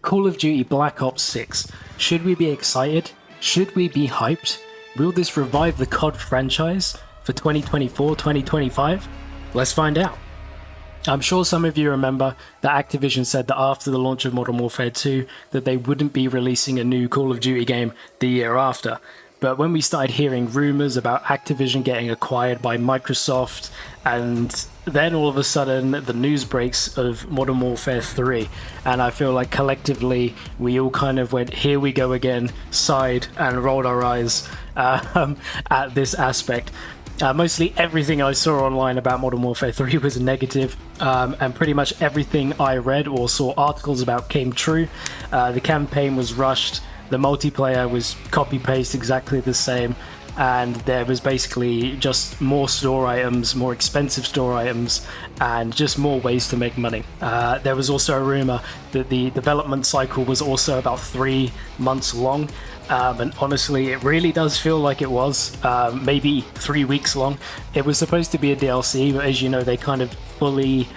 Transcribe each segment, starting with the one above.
Call of Duty Black Ops 6. Should we be excited? Should we be hyped? Will this revive the COD franchise for 2024-2025? Let's find out. I'm sure some of you remember that Activision said that after the launch of Modern Warfare 2 that they wouldn't be releasing a new Call of Duty game the year after. But when we started hearing rumors about Activision getting acquired by Microsoft, and then all of a sudden the news breaks of Modern Warfare 3, and I feel like collectively we all kind of went, here we go again, sighed and rolled our eyes at this aspect. Mostly everything I saw online about Modern Warfare 3 was negative, and pretty much everything I read or saw articles about came true. The campaign was rushed, the multiplayer was copy-paste exactly the same, and there was basically just more store items, more expensive store items, and just more ways to make money. There was also a rumor that the development cycle was also about 3 months long. And honestly, it really does feel like it was, maybe 3 weeks long. It was supposed to be a DLC, but as you know, they kind of fully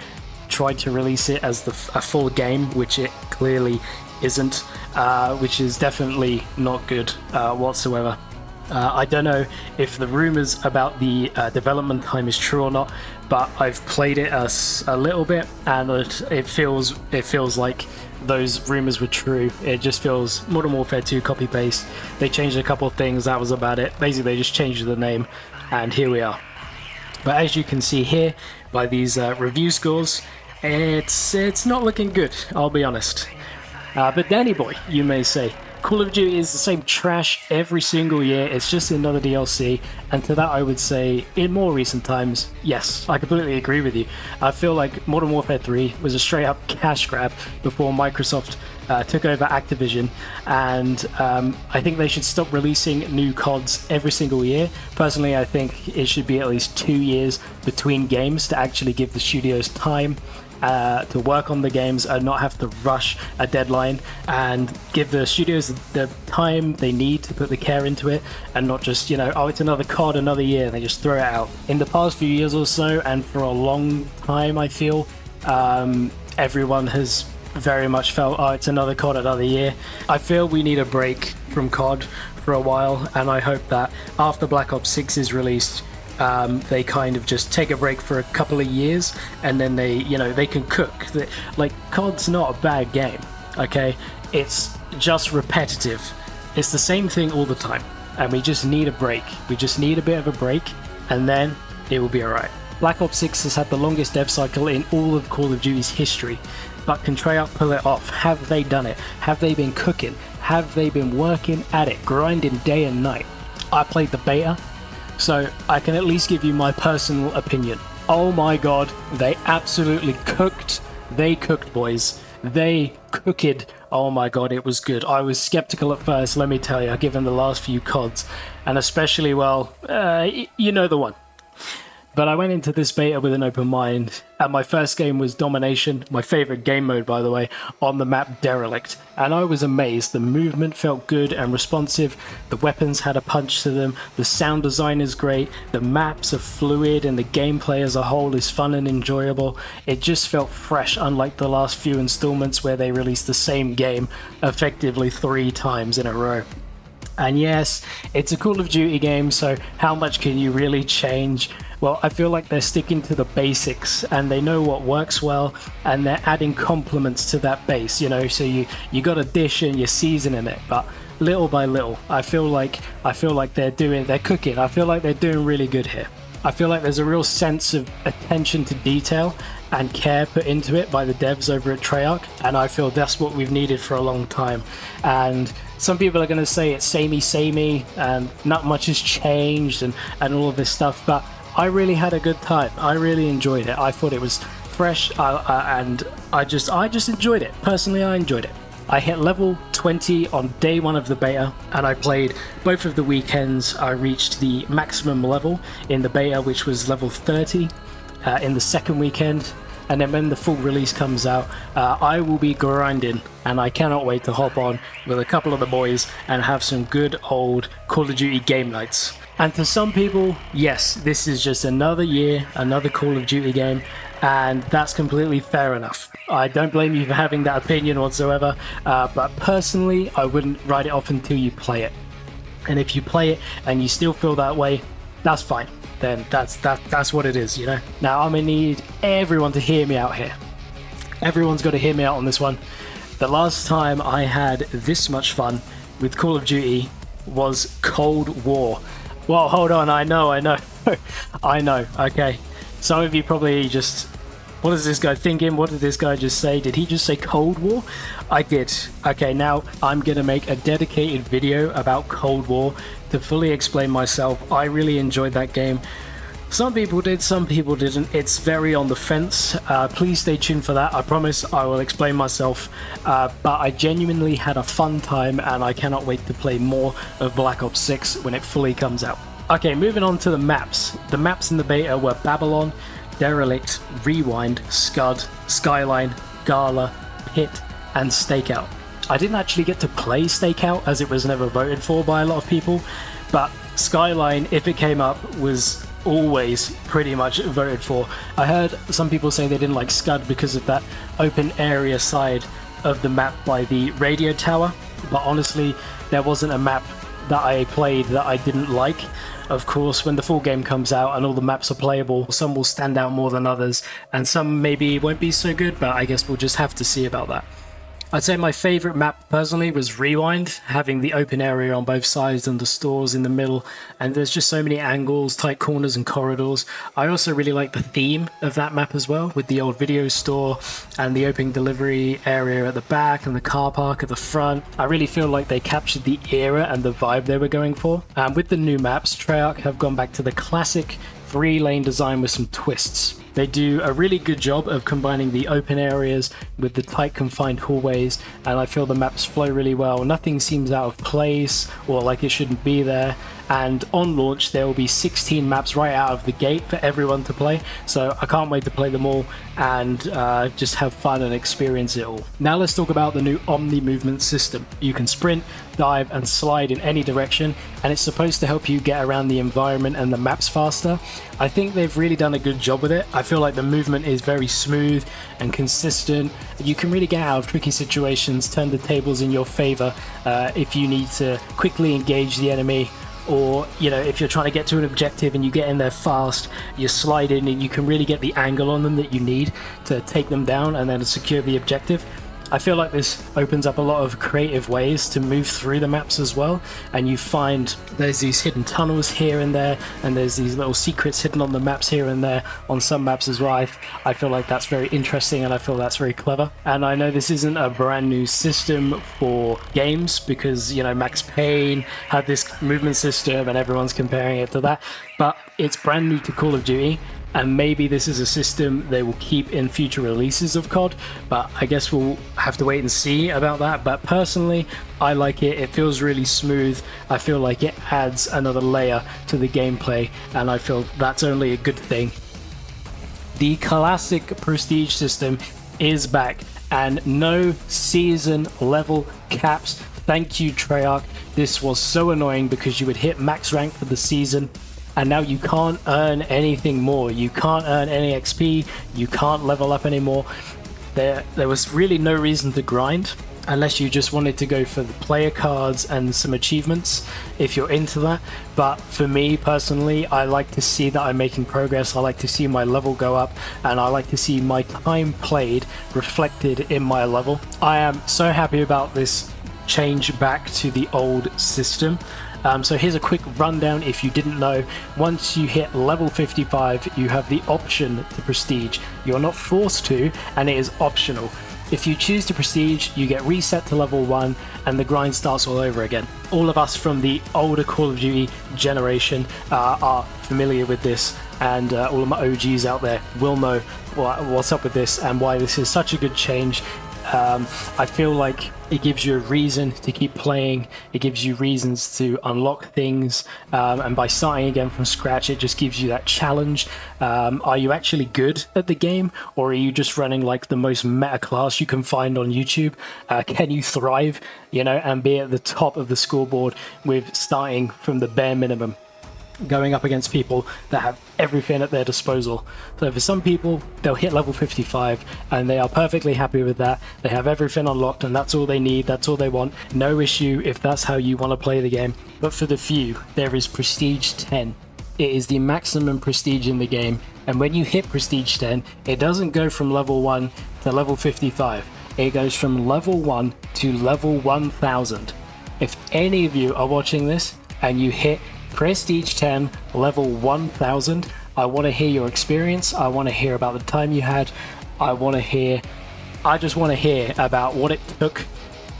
tried to release it as a full game, which it clearly isn't, which is definitely not good whatsoever. I don't know if the rumors about the development time is true or not, but I've played it a little bit, and it feels like those rumors were true. It just feels Modern Warfare 2 copy paste. They changed a couple of things, that was about it. Basically, they just changed the name, and here we are. But as you can see here by these review scores, it's not looking good, I'll be honest. But Danny boy, you may say, Call of Duty is the same trash every single year, it's just another DLC, and to that I would say, in more recent times, yes, I completely agree with you. I feel like Modern Warfare 3 was a straight up cash grab before Microsoft took over Activision, and I think they should stop releasing new CODs every single year. Personally, I think it should be at least 2 years between games to actually give the studios time to work on the games and not have to rush a deadline, and give the studios the time they need to put the care into it, and not just, oh, it's another COD, another year, and they just throw it out. In the past few years or so, and for a long time, I feel, everyone has very much felt, oh, it's another COD, another year. I feel we need a break from COD for a while, and I hope that after Black Ops 6 is released, they kind of just take a break for a couple of years, and then they can cook. Like, COD's not a bad game, okay? It's just repetitive. It's the same thing all the time, and we just need a break. We just need a bit of a break, and then it will be alright. Black Ops 6 has had the longest dev cycle in all of Call of Duty's history, but can Treyarch pull it off? Have they done it? Have they been cooking? Have they been working at it, grinding day and night? I played the beta, so I can at least give you my personal opinion. Oh my god, they absolutely cooked. They cooked, boys. They cooked. Oh my god, it was good. I was skeptical at first, let me tell you, given the last few CODs, and especially, well, you know the one. But I went into this beta with an open mind, and my first game was Domination, my favourite game mode by the way, on the map Derelict, and I was amazed. The movement felt good and responsive, the weapons had a punch to them, the sound design is great, the maps are fluid, and the gameplay as a whole is fun and enjoyable. It just felt fresh, unlike the last few installments where they released the same game effectively 3 times in a row. And yes, it's a Call of Duty game, so how much can you really change? Well, I feel like they're sticking to the basics, and they know what works well, and they're adding complements to that base, so you got a dish and you're seasoning it, but little by little, I feel like they're cooking. I feel like they're doing really good here. I feel like there's a real sense of attention to detail and care put into it by the devs over at Treyarch, and I feel that's what we've needed for a long time. And some people are going to say it's samey, and not much has changed, and all of this stuff, but I really had a good time. I really enjoyed it. I thought it was fresh, and I just enjoyed it. Personally, I enjoyed it. I hit level 20 on day 1 of the beta, and I played both of the weekends. I reached the maximum level in the beta, which was level 30 in the second weekend, and then when the full release comes out, I will be grinding, and I cannot wait to hop on with a couple of the boys and have some good old Call of Duty game nights. And to some people, yes, this is just another year, another Call of Duty game, and that's completely fair enough. I don't blame you for having that opinion whatsoever, but personally, I wouldn't write it off until you play it. And if you play it and you still feel that way, that's fine. Then that's what it is, you know? Now, I'm gonna need everyone to hear me out here. Everyone's got to hear me out on this one. The last time I had this much fun with Call of Duty was Cold War. Well, hold on, I know. I know, okay. Some of you probably just, what is this guy thinking? What did this guy just say? Did he just say Cold War? I did. Okay, now I'm gonna make a dedicated video about Cold War to fully explain myself. I really enjoyed that game. Some people did, some people didn't. It's very on the fence. Please stay tuned for that. I promise I will explain myself. But I genuinely had a fun time, and I cannot wait to play more of Black Ops 6 when it fully comes out. Okay, moving on to the maps. The maps in the beta were Babylon, Derelict, Rewind, Scud, Skyline, Gala, Pit, and Stakeout. I didn't actually get to play Stakeout as it was never voted for by a lot of people, but Skyline, if it came up, was always pretty much voted for. I heard some people say they didn't like Scud because of that open area side of the map by the radio tower, but honestly, there wasn't a map that I played that I didn't like. Of course, when the full game comes out and all the maps are playable, some will stand out more than others, and some maybe won't be so good, but I guess we'll just have to see about that. I'd say my favourite map personally was Rewind, having the open area on both sides and the stores in the middle, and there's just so many angles, tight corners and corridors. I also really like the theme of that map as well, with the old video store and the open delivery area at the back and the car park at the front. I really feel like they captured the era and the vibe they were going for. And with the new maps, Treyarch have gone back to the classic 3-lane design with some twists. They do a really good job of combining the open areas with the tight confined hallways, and I feel the maps flow really well. Nothing seems out of place or like it shouldn't be there. And on launch there will be 16 maps right out of the gate for everyone to play, so I can't wait to play them all and just have fun and experience it all. Now let's talk about the new Omni movement system. You can sprint, dive and slide in any direction, and it's supposed to help you get around the environment and the maps faster. I think they've really done a good job with it. I feel like the movement is very smooth and consistent. You can really get out of tricky situations, turn the tables in your favor if you need to quickly engage the enemy, or you know, if you're trying to get to an objective and you get in there fast, you slide in and you can really get the angle on them that you need to take them down and then secure the objective. I feel like this opens up a lot of creative ways to move through the maps as well, and you find there's these hidden tunnels here and there, and there's these little secrets hidden on the maps here and there on some maps as well. I feel like that's very interesting, and I feel that's very clever. And I know this isn't a brand new system for games, because you know, Max Payne had this movement system and everyone's comparing it to that, but it's brand new to Call of Duty. And maybe this is a system they will keep in future releases of COD, but I guess we'll have to wait and see about that. But personally, I like it. It feels really smooth. I feel like it adds another layer to the gameplay, and I feel that's only a good thing. The classic prestige system is back, and no season level caps. Thank you, Treyarch. This was so annoying because you would hit max rank for the season, and now you can't earn anything more. You can't earn any XP, you can't level up anymore. There was really no reason to grind, unless you just wanted to go for the player cards and some achievements, if you're into that. But for me personally, I like to see that I'm making progress, I like to see my level go up, and I like to see my time played reflected in my level. I am so happy about this change back to the old system. So here's a quick rundown if you didn't know. Once you hit level 55, you have the option to prestige. You're not forced to, and it is optional. If you choose to prestige, you get reset to level 1 and the grind starts all over again. All of us from the older Call of Duty generation are familiar with this, and all of my OGs out there will know what's up with this and why this is such a good change. I feel like it gives you a reason to keep playing, it gives you reasons to unlock things, and by starting again from scratch, it just gives you that challenge. Are you actually good at the game, or are you just running like the most meta class you can find on YouTube? Can you thrive, you know, and be at the top of the scoreboard with starting from the bare minimum? going up against people that have everything at their disposal. So for some people, they'll hit level 55 and they are perfectly happy with that. They have everything unlocked and that's all they need, that's all they want. No issue if that's how you want to play the game. But for the few, there is Prestige 10. It is the maximum prestige in the game, and when you hit Prestige 10, it doesn't go from level 1 to level 55. It goes from level 1 to level 1000. If any of you are watching this and you hit Prestige 10 level 1000, I want to hear your experience. I want to hear about the time you had. I just want to hear about what it took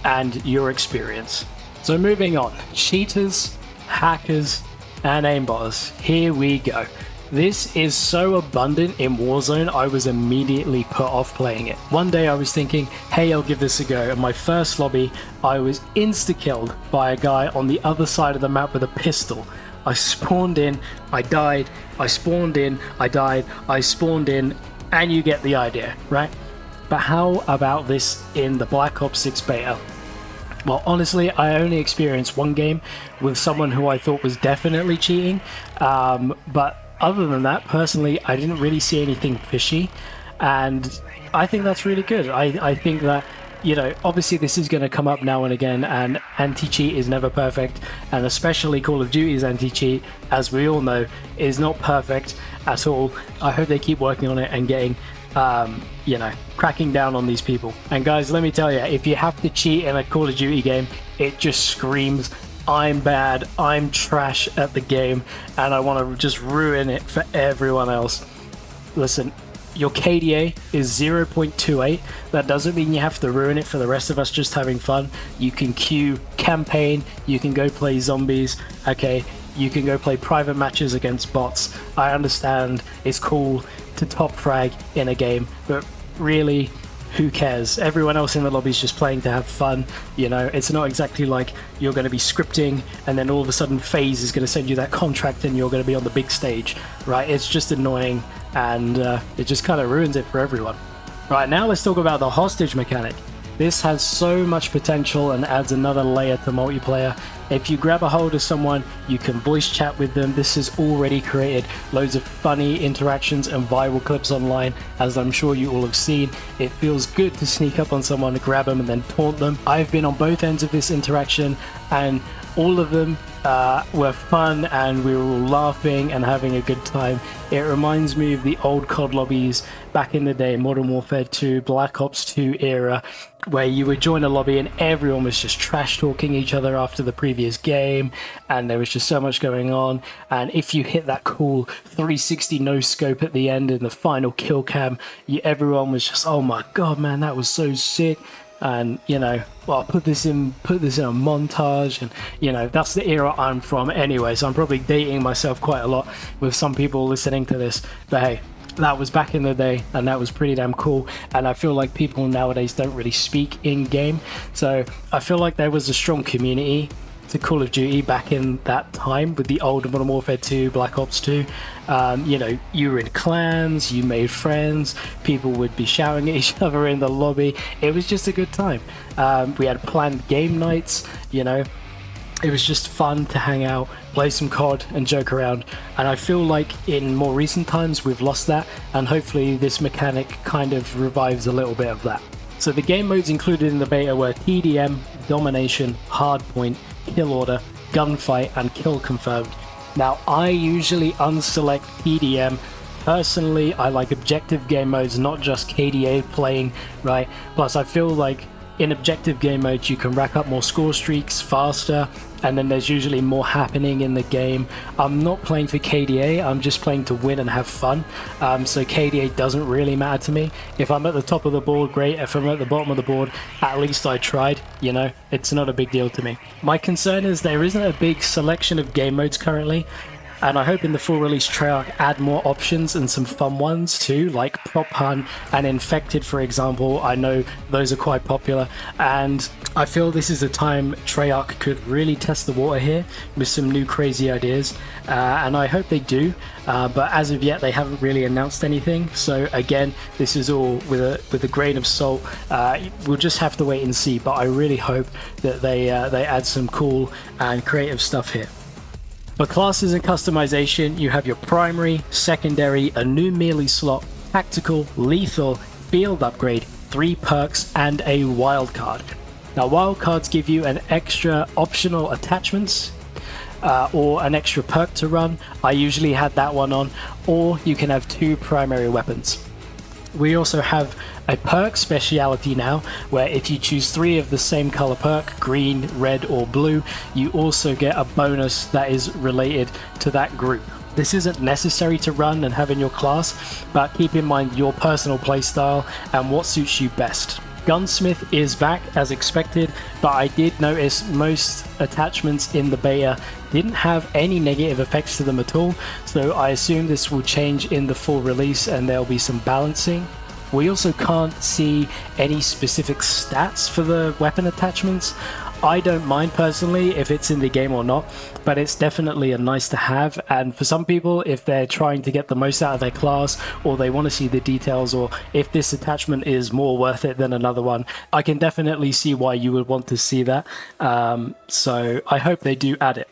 and your experience. So moving on, cheaters, hackers, and aimbotters. Here we go. This is so abundant in Warzone, I was immediately put off playing it. One day I was thinking, hey, I'll give this a go. In my first lobby, I was insta-killed by a guy on the other side of the map with a pistol. I spawned in, I died, I spawned in, I died, I spawned in, and you get the idea, right? But how about this in the Black Ops 6 beta? Well, honestly, I only experienced one game with someone who I thought was definitely cheating, but other than that, personally, I didn't really see anything fishy, and I think that's really good. I think that, you know, obviously this is going to come up now and again, and anti-cheat is never perfect, and especially Call of Duty's anti-cheat, as we all know, is not perfect at all. I hope they keep working on it and getting, you know, cracking down on these people. And guys, let me tell you, if you have to cheat in a Call of Duty game, it just screams, I'm bad, I'm trash at the game, and I want to just ruin it for everyone else. Listen, your KDA is 0.28. That doesn't mean you have to ruin it for the rest of us just having fun. You can queue campaign, you can go play zombies, okay? You can go play private matches against bots. I understand it's cool to top frag in a game, but really, who cares? Everyone else in the lobby is just playing to have fun. You know, it's not exactly like you're going to be scripting and then all of a sudden FaZe is going to send you that contract and you're going to be on the big stage, right? It's just annoying, and it just kind of ruins it for everyone. Right, now let's talk about the hostage mechanic. This has so much potential and adds another layer to multiplayer. If you grab a hold of someone, you can voice chat with them. This has already created loads of funny interactions and viral clips online, as I'm sure you all have seen. It feels good to sneak up on someone, grab them, and then taunt them. I've been on both ends of this interaction, and all of them were fun, and we were all laughing and having a good time. It reminds me of the old COD lobbies back in the day, Modern Warfare 2, Black Ops 2 era, where you would join a lobby and everyone was just trash talking each other after the previous game, and there was just so much going on. And if you hit that cool 360 no scope at the end in the final kill cam, everyone was just, oh my god, man, that was so sick. And you know, well, put this in a montage, and you know, that's the era I'm from anyway, so I'm probably dating myself quite a lot with some people listening to this, but hey, that was back in the day and that was pretty damn cool. And I feel like people nowadays don't really speak in game, so I feel like there was a strong community to Call of Duty back in that time with the old Modern Warfare 2, Black Ops 2. You know, you were in clans, you made friends, people would be shouting at each other in the lobby. It was just a good time. We had planned game nights, you know. It was just fun to hang out, play some COD and joke around, and I feel like in more recent times we've lost that, and hopefully this mechanic kind of revives a little bit of that. So the game modes included in the beta were TDM, Domination, Hardpoint, Kill Order, Gunfight, and Kill Confirmed. Now, I usually unselect TDM. Personally, I like objective game modes, not just KDA playing, right? Plus, I feel like in objective game modes, you can rack up more score streaks faster, and then there's usually more happening in the game. I'm not playing for KDA, I'm just playing to win and have fun, so KDA doesn't really matter to me. If I'm at the top of the board, great. If I'm at the bottom of the board, at least I tried, you know? It's not a big deal to me. My concern is there isn't a big selection of game modes currently, and I hope in the full release Treyarch add more options and some fun ones too, like Prop Hunt and Infected, for example. I know those are quite popular, and I feel this is a time Treyarch could really test the water here with some new crazy ideas, and I hope they do, but as of yet they haven't really announced anything, so again, this is all with a grain of salt. We'll just have to wait and see, but I really hope that they add some cool and creative stuff here. For classes and customization, you have your primary, secondary, a new melee slot, tactical, lethal, field upgrade, 3 perks, and a wildcard. Now, wildcards give you an extra optional attachments or an extra perk to run. I usually had that one on, or you can have 2 primary weapons. We also have a perk speciality now, where if you choose 3 of the same color perk, green, red, or blue, you also get a bonus that is related to that group. This isn't necessary to run and have in your class, but keep in mind your personal playstyle and what suits you best. Gunsmith is back as expected, but I did notice most attachments in the beta didn't have any negative effects to them at all, so I assume this will change in the full release and there'll be some balancing. We also can't see any specific stats for the weapon attachments. I don't mind personally if it's in the game or not, but it's definitely a nice to have, and for some people, if they're trying to get the most out of their class, or they want to see the details, or if this attachment is more worth it than another one, I can definitely see why you would want to see that, so I hope they do add it.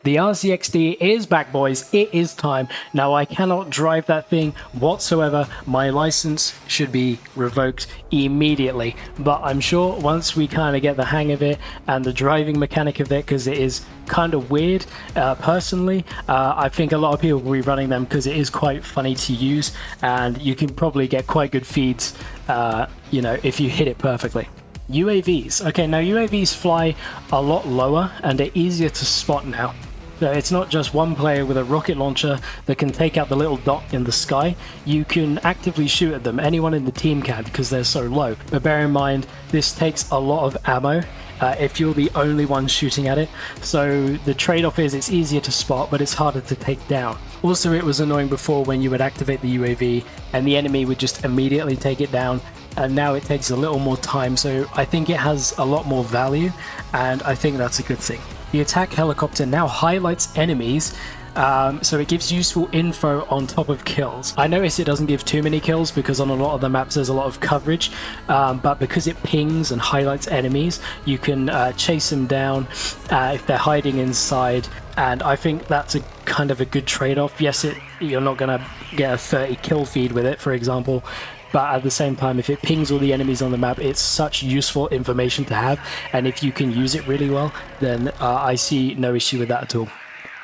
The RCXD is back, boys. It is time. Now, I cannot drive that thing whatsoever. My license should be revoked immediately. But I'm sure once we kind of get the hang of it and the driving mechanic of it, because it is kind of weird, personally, I think a lot of people will be running them because it is quite funny to use. And you can probably get quite good feeds, if you hit it perfectly. UAVs. Okay, now UAVs fly a lot lower and they're easier to spot now. So it's not just one player with a rocket launcher that can take out the little dot in the sky. You can actively shoot at them. Anyone in the team can, because they're so low. But bear in mind, this takes a lot of ammo if you're the only one shooting at it. So the trade-off is it's easier to spot, but it's harder to take down. Also, it was annoying before when you would activate the UAV and the enemy would just immediately take it down. And now it takes a little more time, so I think it has a lot more value, and I think that's a good thing. The attack helicopter now highlights enemies, so it gives useful info on top of kills. I notice it doesn't give too many kills because on a lot of the maps there's a lot of coverage, but because it pings and highlights enemies, you can chase them down if they're hiding inside, and I think that's a kind of a good trade-off. Yes, you're not going to get a 30 kill feed with it, for example, but at the same time, if it pings all the enemies on the map, it's such useful information to have, and if you can use it really well, then I see no issue with that at all.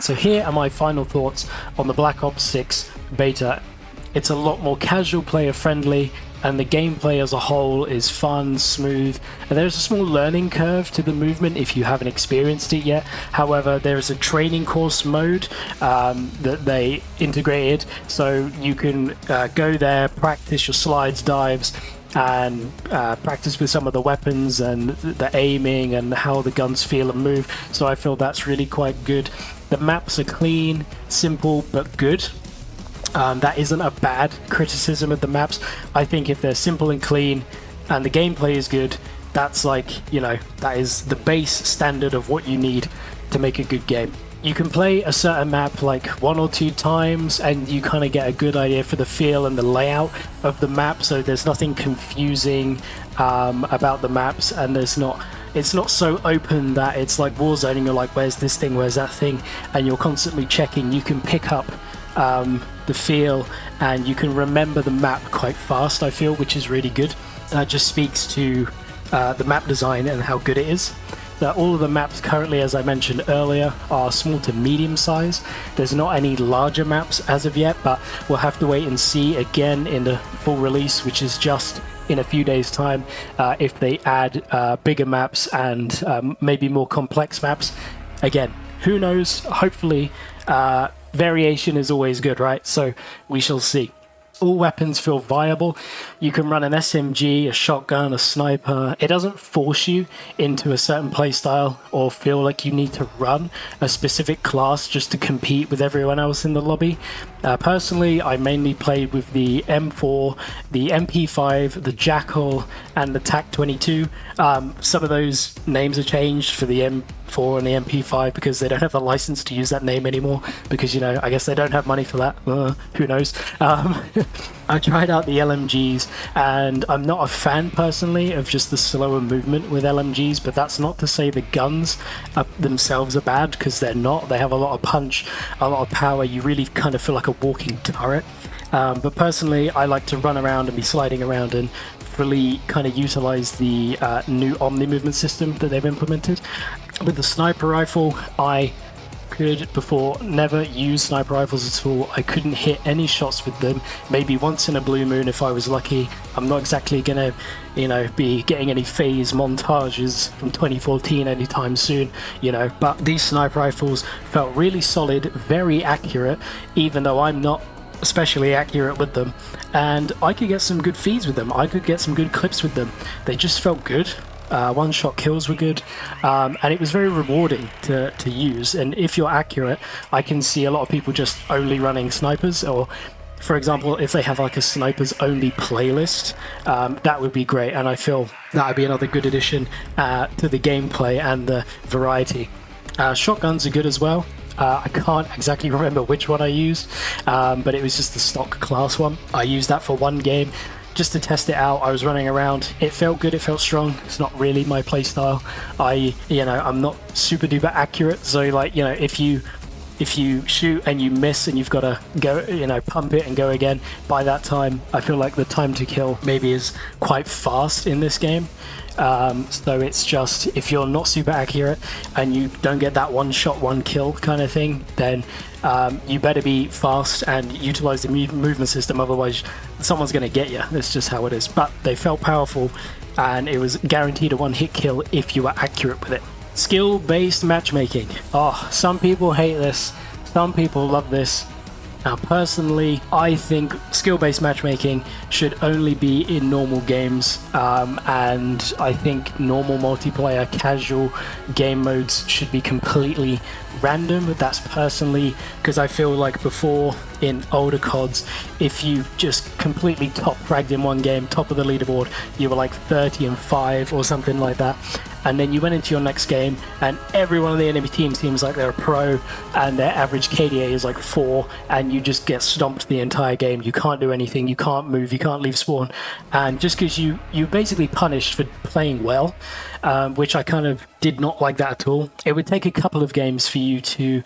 So here are my final thoughts on the Black Ops 6 beta. It's a lot more casual player friendly, and the gameplay as a whole is fun, smooth, and there's a small learning curve to the movement if you haven't experienced it yet. However, there is a training course mode that they integrated, so you can go there, practice your slides, dives, and practice with some of the weapons and the aiming and how the guns feel and move. So I feel that's really quite good. The maps are clean, simple, but good. That isn't a bad criticism of the maps. I think if they're simple and clean and the gameplay is good, that's like, that is the base standard of what you need to make a good game. You can play a certain map like 1 or 2 times and you kind of get a good idea for the feel and the layout of the map, so there's nothing confusing about the maps, and it's not so open that it's like Warzone and you're like, where's this thing, where's that thing, and you're constantly checking. You can pick up the feel and you can remember the map quite fast, I feel, which is really good. That just speaks to the map design and how good it is. All of the maps currently, as I mentioned earlier, are small to medium size. There's not any larger maps as of yet, but we'll have to wait and see again in the full release, which is just in a few days time, if they add bigger maps and maybe more complex maps. Again, who knows? Hopefully variation is always good, right? So we shall see. All weapons feel viable. You can run an SMG, a shotgun, a sniper. It doesn't force you into a certain playstyle or feel like you need to run a specific class just to compete with everyone else in the lobby. Personally, I mainly played with the M4, the MP5, the Jackal, and the TAC-22. Some of those names are changed for the M4 and the MP5 because they don't have the license to use that name anymore because, I guess they don't have money for that. Who knows? I tried out the LMGs, and I'm not a fan personally of just the slower movement with LMGs, but that's not to say the guns themselves are bad, because they're not. They have a lot of punch, a lot of power. You really kind of feel like a walking turret. But personally, I like to run around and be sliding around and fully kind of utilize the new Omni movement system that they've implemented. With the sniper rifle, I could before never use sniper rifles at all. I couldn't hit any shots with them, maybe once in a blue moon if I was lucky. I'm not exactly gonna, be getting any phase montages from 2014 anytime soon, but these sniper rifles felt really solid, very accurate, even though I'm not especially accurate with them, and I could get some good feeds with them. I could get some good clips with them. They just felt good. One-shot kills were good, and it was very rewarding to use. And if you're accurate, I can see a lot of people just only running snipers, or for example, if they have like a snipers only playlist, that would be great, and I feel that would be another good addition to the gameplay and the variety. Shotguns are good as well. I can't exactly remember which one I used, but it was just the stock class one. I used that for one game just to test it out. I was running around. It felt good. It felt strong. It's not really my playstyle. I'm not super duper accurate. So if you shoot and you miss and you've got to go, pump it and go again, by that time, I feel like the time to kill maybe is quite fast in this game. So it's just, if you're not super accurate and you don't get that one shot, one kill kind of thing, then you better be fast and utilize the movement system, otherwise someone's going to get you. That's just how it is. But they felt powerful, and it was guaranteed a one-hit kill if you were accurate with it. Skill-based matchmaking. Oh, some people hate this, some people love this. Now, personally, I think skill-based matchmaking should only be in normal games, and I think normal multiplayer casual game modes should be completely random. That's personally because I feel like before, in older CODs, if you just completely top fragged in one game, top of the leaderboard, you were like 30-5 or something like that, and then you went into your next game and everyone on the enemy team seems like they're a pro and their average KDA is like 4, and you just get stomped the entire game. You can't do anything, you can't move, you can't leave spawn, and just because you're basically punished for playing well, which I kind of did not like that at all. It would take a couple of games for you to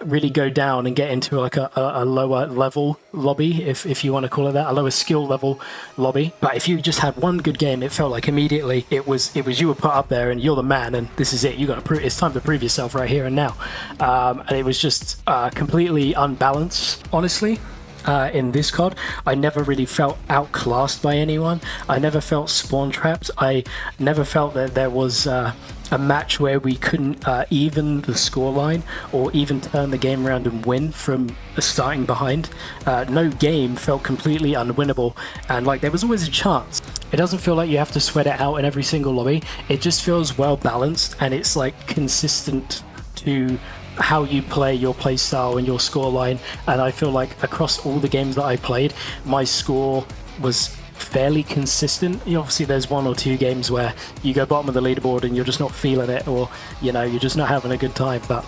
really go down and get into like a lower level lobby, if you want to call it that, a lower skill level lobby. But if you just had one good game, it felt like immediately it was you were put up there and you're the man, and this is it. You got to prove. It's time to prove yourself right here and now. And it was just completely unbalanced, honestly. In this COD, I never really felt outclassed by anyone. I never felt spawn trapped. I never felt that there was a match where we couldn't even the scoreline or even turn the game around and win from starting behind. No game felt completely unwinnable, and like there was always a chance. It doesn't feel like you have to sweat it out in every single lobby. It just feels well balanced, and it's like consistent to how you play your play style and your score line. And I feel like across all the games that I played, my score was fairly consistent. Obviously there's one or two games where you go bottom of the leaderboard and you're just not feeling it, or you're just not having a good time, but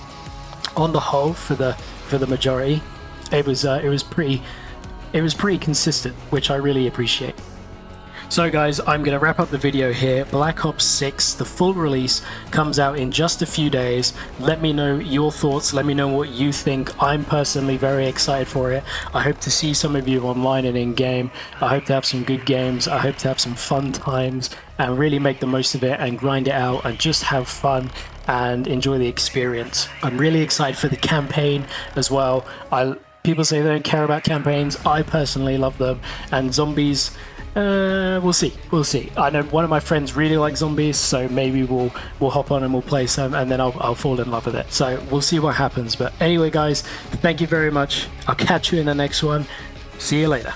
on the whole, for the majority, it was pretty consistent, which I really appreciate. So guys, I'm going to wrap up the video here. Black Ops 6, the full release, comes out in just a few days. Let me know your thoughts. Let me know what you think. I'm personally very excited for it. I hope to see some of you online and in-game. I hope to have some good games. I hope to have some fun times and really make the most of it and grind it out and just have fun and enjoy the experience. I'm really excited for the campaign as well. People say they don't care about campaigns. I personally love them. And zombies, we'll see. I know one of my friends really likes zombies, so maybe we'll hop on and we'll play some, and then I'll fall in love with it. So we'll see what happens. But anyway, guys, thank you very much. I'll catch you in the next one. See you later.